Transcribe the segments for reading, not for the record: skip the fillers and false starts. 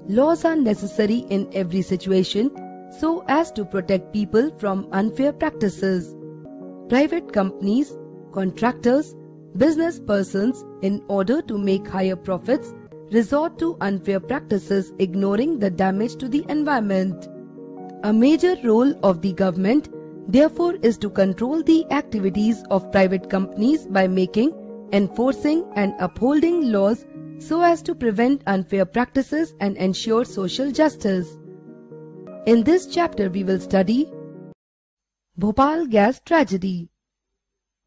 Laws are necessary in every situation so as to protect people from unfair practices. Private companies, contractors, business persons, in order to make higher profits, resort to unfair practices, ignoring the damage to the environment. A major role of the government, therefore, is to control the activities of private companies by making, enforcing and upholding laws so as to prevent unfair practices and ensure social justice. In this chapter we will study Bhopal gas tragedy.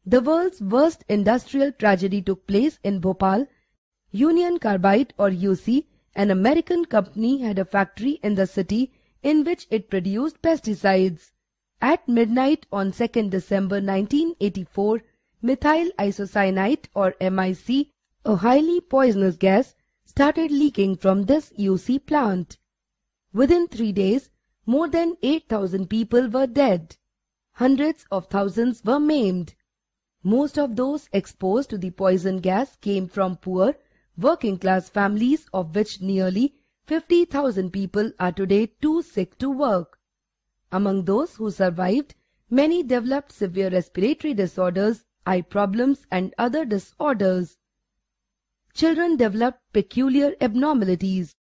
The world's worst industrial tragedy took place in Bhopal. Union Carbide, or UC, an American company, had a factory in the city in which it produced pesticides. At midnight on 2nd December 1984, methyl isocyanate, or MIC, a highly poisonous gas, started leaking from this UC plant. Within 3 days, more than 8,000 people were dead. Hundreds of thousands were maimed. Most of those exposed to the poison gas came from poor, working-class families, of which nearly 50,000 people are today too sick to work. Among those who survived, many developed severe respiratory disorders, eye problems and other disorders. Children developed peculiar abnormalities.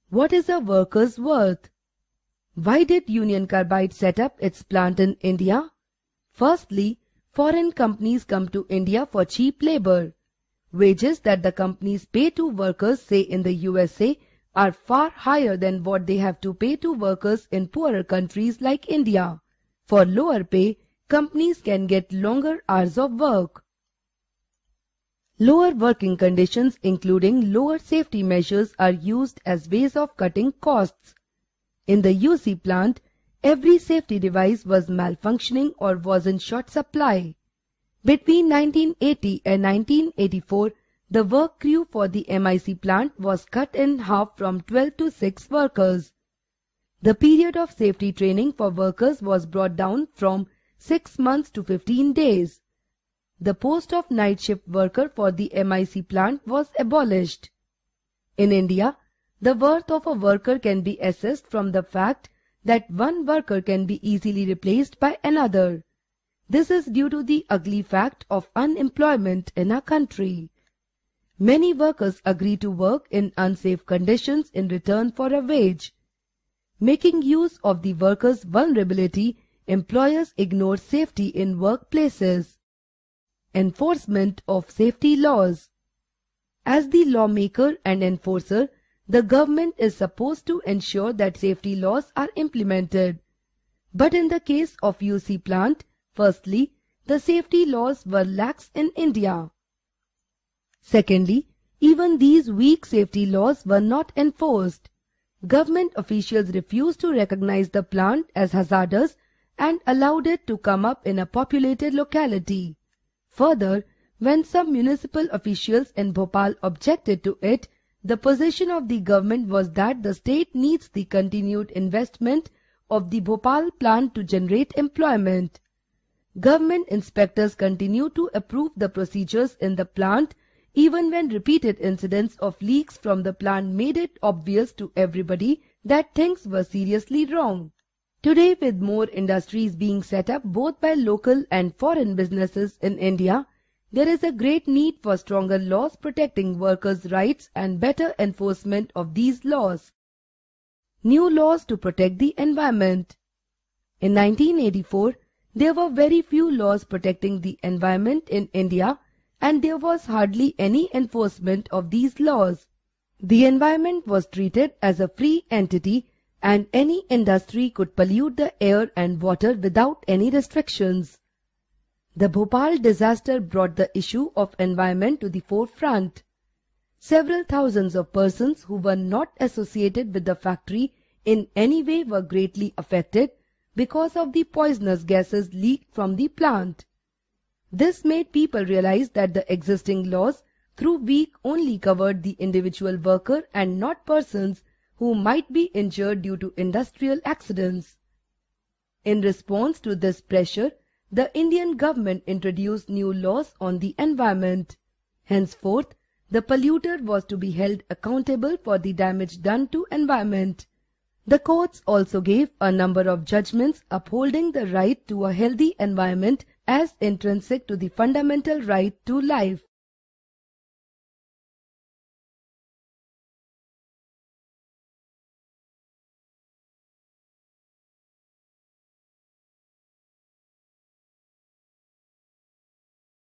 What is a worker's worth? Why did Union Carbide set up its plant in India? Firstly, foreign companies come to India for cheap labor. Wages that the companies pay to workers, say in the USA, are far higher than what they have to pay to workers in poorer countries like India. For lower pay, companies can get longer hours of work. Lower working conditions, including lower safety measures, are used as ways of cutting costs. In the UC plant, every safety device was malfunctioning or was in short supply. Between 1980 and 1984, the work crew for the MIC plant was cut in half from 12 to 6 workers. The period of safety training for workers was brought down from 6 months to 15 days. The post of night shift worker for the MIC plant was abolished. In India, the worth of a worker can be assessed from the fact that one worker can be easily replaced by another. This is due to the ugly fact of unemployment in our country. Many workers agree to work in unsafe conditions in return for a wage. Making use of the workers' vulnerability, employers ignore safety in workplaces. Enforcement of safety laws. As the lawmaker and enforcer, the government is supposed to ensure that safety laws are implemented. But in the case of UC plant, firstly, the safety laws were lax in India. Secondly, even these weak safety laws were not enforced. Government officials refused to recognize the plant as hazardous and allowed it to come up in a populated locality. Further, when some municipal officials in Bhopal objected to it, the position of the government was that the state needs the continued investment of the Bhopal plant to generate employment. Government inspectors continue to approve the procedures in the plant even when repeated incidents of leaks from the plant made it obvious to everybody that things were seriously wrong. Today, with more industries being set up both by local and foreign businesses in India, there is a great need for stronger laws protecting workers' rights and better enforcement of these laws. New laws to protect the environment. In 1984, there were very few laws protecting the environment in India, and there was hardly any enforcement of these laws. The environment was treated as a free entity, and any industry could pollute the air and water without any restrictions. The Bhopal disaster brought the issue of environment to the forefront. Several thousands of persons who were not associated with the factory in any way were greatly affected because of the poisonous gases leaked from the plant. This made people realize that the existing laws, through weak, only covered the individual worker and not persons who might be injured due to industrial accidents. In response to this pressure, the Indian government introduced new laws on the environment. Henceforth, the polluter was to be held accountable for the damage done to environment. The courts also gave a number of judgments upholding the right to a healthy environment as intrinsic to the fundamental right to life.